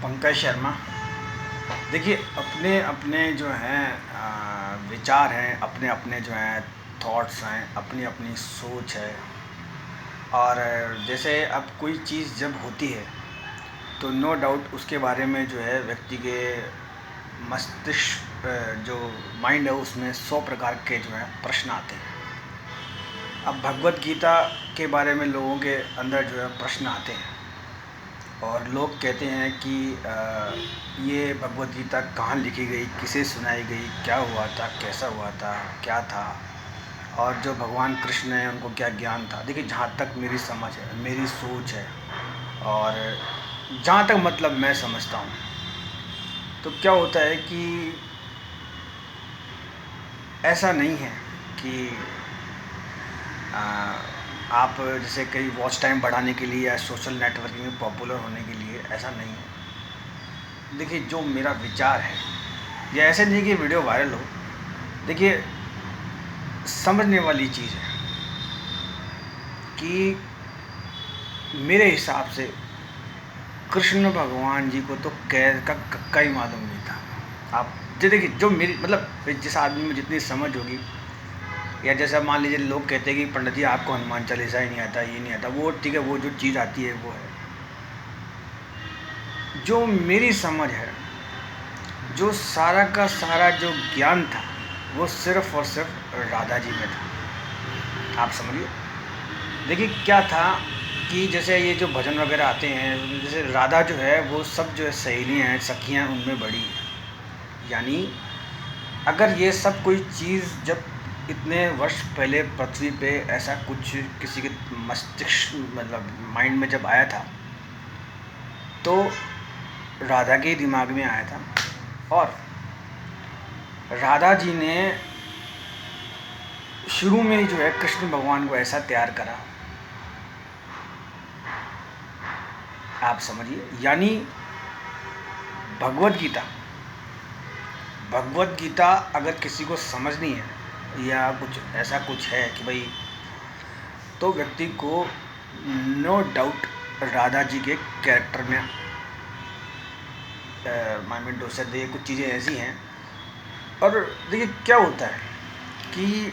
पंकज शर्मा। देखिए, अपने अपने जो हैं विचार हैं, अपने अपने जो हैं थॉट्स हैं, अपनी अपनी सोच है। और जैसे अब कोई चीज़ जब होती है तो नो डाउट उसके बारे में जो है व्यक्ति के मस्तिष्क जो माइंड है उसमें 100 प्रकार के जो हैं प्रश्न आते हैं। अब भगवत गीता के बारे में लोगों के अंदर जो है प्रश्न आते हैं और लोग कहते हैं कि ये भगवत गीता कहाँ लिखी गई, किसे सुनाई गई, क्या हुआ था, कैसा हुआ था, क्या था, और जो भगवान कृष्ण हैं उनको क्या ज्ञान था। देखिए, जहाँ तक मेरी समझ है, मेरी सोच है और जहाँ तक मतलब मैं समझता हूँ, तो क्या होता है कि ऐसा नहीं है कि आप जैसे कई वॉच टाइम बढ़ाने के लिए या सोशल नेटवर्किंग में पॉपुलर होने के लिए, ऐसा नहीं है। देखिए, जो मेरा विचार है, या ऐसे नहीं कि वीडियो वायरल हो। देखिए, समझने वाली चीज़ है कि मेरे हिसाब से कृष्ण भगवान जी को तो कैर का कक्का ही मालूम नहीं था। आप जो देखिए, जो मेरी मतलब जिस आदमी में जितनी समझ होगी, या जैसा मान लीजिए लोग कहते हैं कि पंडित जी आपको हनुमान चालीसा ही नहीं आता, ये नहीं आता, वो ठीक है, वो जो चीज़ आती है वो है। जो मेरी समझ है, जो सारा का सारा जो ज्ञान था, वो सिर्फ और सिर्फ राधा जी में था। आप समझिए। देखिए, क्या था कि जैसे ये जो भजन वगैरह आते हैं, जैसे राधा जो है वो सब जो है सहेलियाँ हैं, सखियाँ उनमें बड़ी हैं। यानी अगर ये सब कोई चीज़ जब इतने वर्ष पहले पृथ्वी पे ऐसा कुछ किसी के मस्तिष्क मतलब माइंड में जब आया था, तो राधा के दिमाग में आया था। और राधा जी ने शुरू में ही जो है कृष्ण भगवान को ऐसा तैयार करा। आप समझिए। यानी भगवत गीता भगवत गीता अगर किसी को समझनी है या कुछ ऐसा कुछ है कि भाई, तो व्यक्ति को नो डाउट राधा जी के कैरेक्टर में माइंड डोसा दे, कुछ चीज़ें ऐसी हैं। और देखिए, क्या होता है कि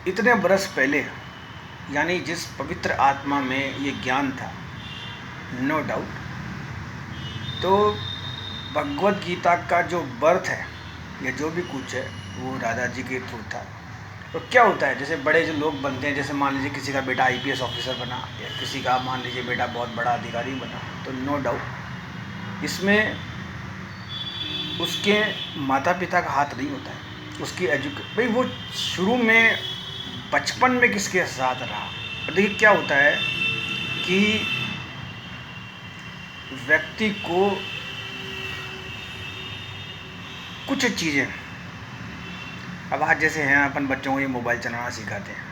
इतने बरस पहले, यानी जिस पवित्र आत्मा में ये ज्ञान था, नो डाउट, तो भगवत गीता का जो बर्थ है या जो भी कुछ है वो राधा जी के थ्रू था। तो क्या होता है, जैसे बड़े जो लोग बनते हैं, जैसे मान लीजिए किसी का बेटा आईपीएस ऑफिसर बना, या किसी का मान लीजिए बेटा बहुत बड़ा अधिकारी बना, तो नो डाउट इसमें उसके माता पिता का हाथ नहीं होता है। उसकी भाई वो शुरू में बचपन में किसके साथ रहा। और देखिए, क्या होता है कि व्यक्ति को कुछ चीज़ें, अब आज जैसे हैं अपन बच्चों को ये मोबाइल चलाना सिखाते हैं,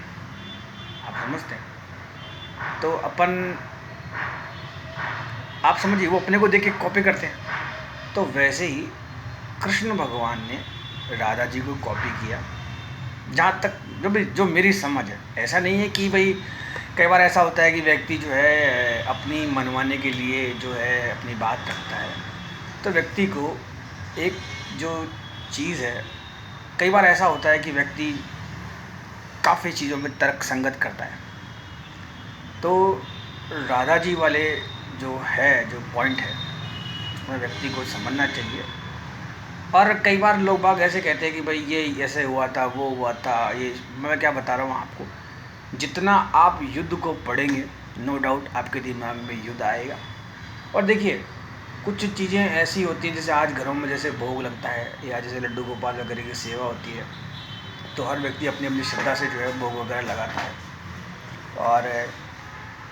आप समझते हैं, तो अपन आप समझिए वो अपने को देख के कॉपी करते हैं। तो वैसे ही कृष्ण भगवान ने राधा जी को कॉपी किया। जहाँ तक जो मेरी समझ है, ऐसा नहीं है कि भाई, कई बार ऐसा होता है कि व्यक्ति जो है अपनी मनवाने के लिए जो है अपनी बात रखता है, तो व्यक्ति को एक जो चीज़ है, कई बार ऐसा होता है कि व्यक्ति काफ़ी चीज़ों में तर्क संगत करता है। तो राधा जी वाले जो पॉइंट है, उसमें व्यक्ति को समझना चाहिए। और कई बार लोग बाग ऐसे कहते हैं कि भाई ये ऐसे हुआ था, वो हुआ था, ये मैं क्या बता रहा हूँ आपको। जितना आप युद्ध को पढ़ेंगे, नो डाउट आपके दिमाग में युद्ध आएगा। और देखिए, कुछ चीज़ें ऐसी होती हैं, जैसे आज घरों में जैसे भोग लगता है या जैसे लड्डू गोपाल वगैरह की सेवा होती है, तो हर व्यक्ति अपनी अपनी श्रद्धा से जो है भोग वगैरह लगाता है। और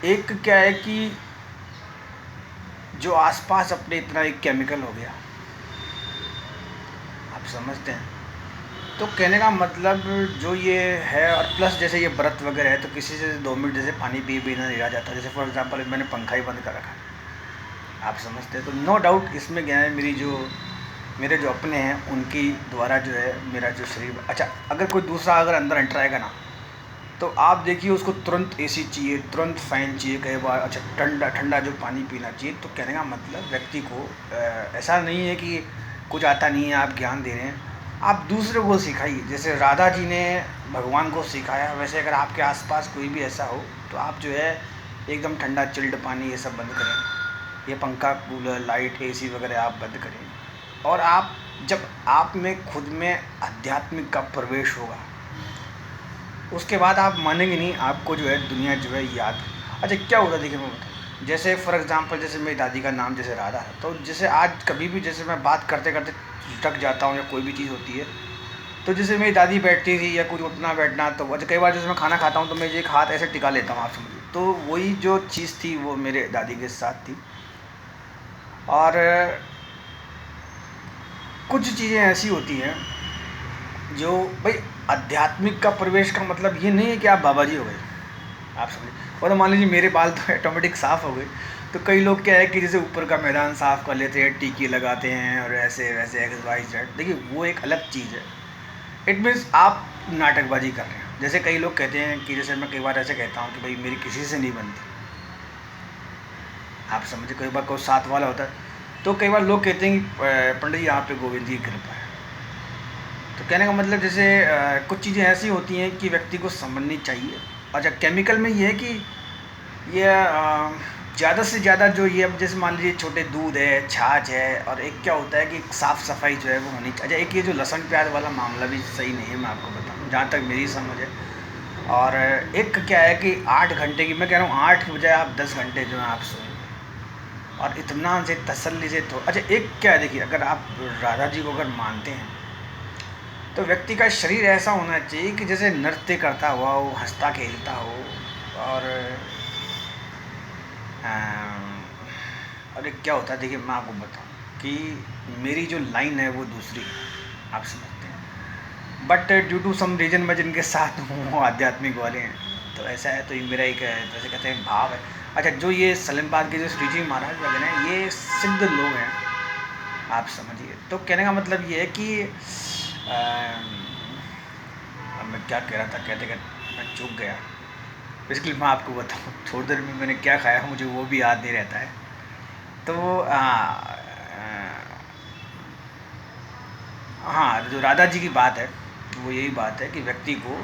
एक क्या है कि जो आसपास अपने इतना एक केमिकल हो गया, आप समझते हैं। तो कहने का मतलब जो ये है, और प्लस जैसे ये व्रत वगैरह है, तो किसी से 2 मिनट जैसे पानी पी बिना नहीं रहा जाता। जैसे फॉर एग्जांपल मैंने पंखा ही बंद कर रखा है, आप समझते हैं। तो नो डाउट इसमें क्या है, मेरे जो अपने हैं उनकी द्वारा जो है मेरा जो शरीर, अच्छा, अगर कोई दूसरा अगर अंदर एंटर आएगा ना, तो आप देखिए उसको तुरंत एसी चाहिए, तुरंत फ़ैन चाहिए, कई बार अच्छा ठंडा ठंडा जो पानी पीना चाहिए। तो कहने का मतलब व्यक्ति को ऐसा नहीं है कि कुछ आता नहीं है, आप ज्ञान दे रहे हैं, आप दूसरे को सिखाइए। जैसे राधा जी ने भगवान को सिखाया, वैसे अगर आपके आसपास कोई भी ऐसा हो तो आप जो है एकदम ठंडा चिल्ड पानी ये सब बंद करें, ये पंखा कूलर लाइट एसी वगैरह आप बंद करें। और आप जब आप में खुद में आध्यात्मिक का प्रवेश होगा, उसके बाद आप मानेंगे नहीं, आपको जो है दुनिया जो है याद। अच्छा क्या होता है देखिए मैं बताऊँ, जैसे फॉर एग्जांपल जैसे मेरी दादी का नाम जैसे राधा है, तो जैसे आज कभी भी जैसे मैं बात करते करते थक जाता हूँ या कोई भी चीज़ होती है, तो जैसे मेरी दादी बैठती थी या कुछ उठना बैठना, तो अच्छा कई बार जैसे मैं खाना खाता हूँ तो मैं एक हाथ ऐसे टिका लेता हूँ, आप समझिए। तो वही जो चीज़ थी वो मेरे दादी के साथ थी। और कुछ चीज़ें ऐसी होती हैं जो भाई, आध्यात्मिक का प्रवेश का मतलब ये नहीं है कि आप बाबा जी हो गए, आप समझिए। और तो मान लीजिए मेरे बाल तो ऑटोमेटिक साफ़ हो गए, तो कई लोग क्या है कि जैसे ऊपर का मैदान साफ़ कर लेते हैं, टीके लगाते हैं और ऐसे वैसे एक्स वाई जेड। देखिए वो एक अलग चीज़ है, इट मीन्स आप नाटकबाजी कर रहे हैं। जैसे कई लोग कहते हैं कि जैसे मैं कई बार ऐसे कहता हूँ कि भाई मेरी किसी से नहीं बनती, आप समझे। कई बार कोई साथ वाला होता है, तो कई बार लोग कहते हैं कि पंडित जी आप पे गोविंद की कृपा है। तो कहने का मतलब जैसे कुछ चीज़ें ऐसी होती हैं कि व्यक्ति को समझनी चाहिए। अच्छा केमिकल में ये है कि ये ज़्यादा से ज़्यादा जो ये, अब जैसे मान लीजिए छोटे दूध है, छाछ है, और एक क्या होता है कि साफ़ सफाई जो है वो होनी चाहिए। अच्छा एक ये जो लहसुन प्याज वाला मामला भी सही नहीं है, मैं आपको बताऊँ जहाँ तक मेरी समझ है। और एक क्या है कि 8 घंटे की, मैं कह रहा हूँ 8 की बजाय आप 10 घंटे जो है आप सोएं और इत्मीनान से तसल्ली से। तो अच्छा एक क्या है देखिए, अगर आप राधा जी को अगर मानते हैं तो व्यक्ति का शरीर ऐसा होना चाहिए कि जैसे नृत्य करता हुआ हो, हंसता खेलता हो। और और एक क्या होता है देखिए, मैं आपको बताऊं कि मेरी जो लाइन है वो दूसरी है, आप समझते हैं। But due to some reason मैं जिनके साथ हूँ वो आध्यात्मिक वाले हैं, तो ऐसा है। तो ये मेरा एक जैसे कहते हैं भाव है। अच्छा जो ये सलेमबाग के जो श्री जी महाराज वगैरह हैं, ये सिद्ध लोग हैं, आप समझिए। तो कहने का मतलब ये है कि अब मैं क्या कह रहा था, कहते कहते मैं चूक गया। बेसिकली मैं आपको बताऊँ थोड़ी देर में मैंने क्या खाया मुझे वो भी याद नहीं रहता है। तो हाँ, जो राधा जी की बात है वो यही बात है कि व्यक्ति को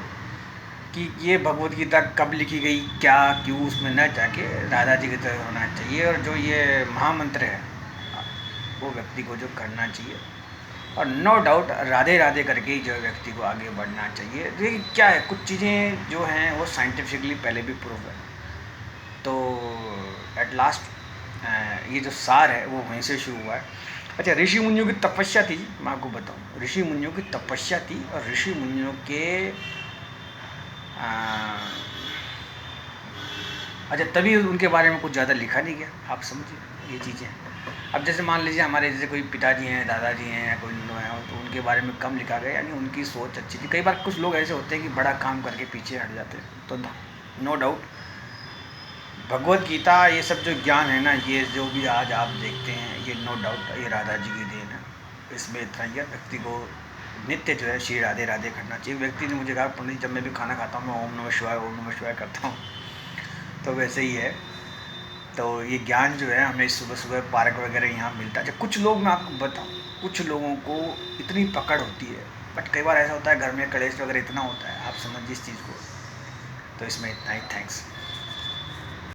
कि ये भगवत गीता कब लिखी गई, क्या क्यों, उसमें न जाके राधा जी की तरह होना चाहिए। और जो ये महामंत्र है वो व्यक्ति को जो करना चाहिए, और नो डाउट राधे राधे करके ही जो व्यक्ति को आगे बढ़ना चाहिए। देखिए क्या है, कुछ चीज़ें जो हैं वो साइंटिफिकली पहले भी प्रूव है। तो एट लास्ट ये जो सार है वो वहीं से शुरू हुआ है। अच्छा ऋषि मुनियों की तपस्या थी, मैं आपको बताऊँ, ऋषि मुनियों की तपस्या थी और ऋषि मुनियों के अच्छा तभी उनके बारे में कुछ ज़्यादा लिखा नहीं गया, आप समझिए ये चीज़ें। अब जैसे मान लीजिए हमारे जैसे कोई पिताजी हैं, दादाजी हैं या कोई लोग हैं, तो उनके बारे में कम लिखा गया, यानी उनकी सोच अच्छी थी। कई बार कुछ लोग ऐसे होते हैं कि बड़ा काम करके पीछे हट जाते हैं। तो नो डाउट भगवत गीता ये सब जो ज्ञान है ना, ये जो भी आज आप देखते हैं, ये नो डाउट ये राधा जी की देन है। इसमें इतना ही है, व्यक्ति को नित्य जो है श्री राधे राधे करना चाहिए। व्यक्ति ने मुझे कहा पंडित जब मैं भी खाना खाता हूँ मैं ओम नमः शिवाय करता हूँ, तो वैसे ही है। तो ये ज्ञान जो है हमें सुबह सुबह पार्क वगैरह यहाँ मिलता है। जब कुछ लोग, मैं आपको बताऊँ, कुछ लोगों को इतनी पकड़ होती है, बट कई बार ऐसा होता है घर में कलेश वगैरह इतना होता है, आप समझिए इस चीज़ को। तो इसमें इतना ही, थैंक्स।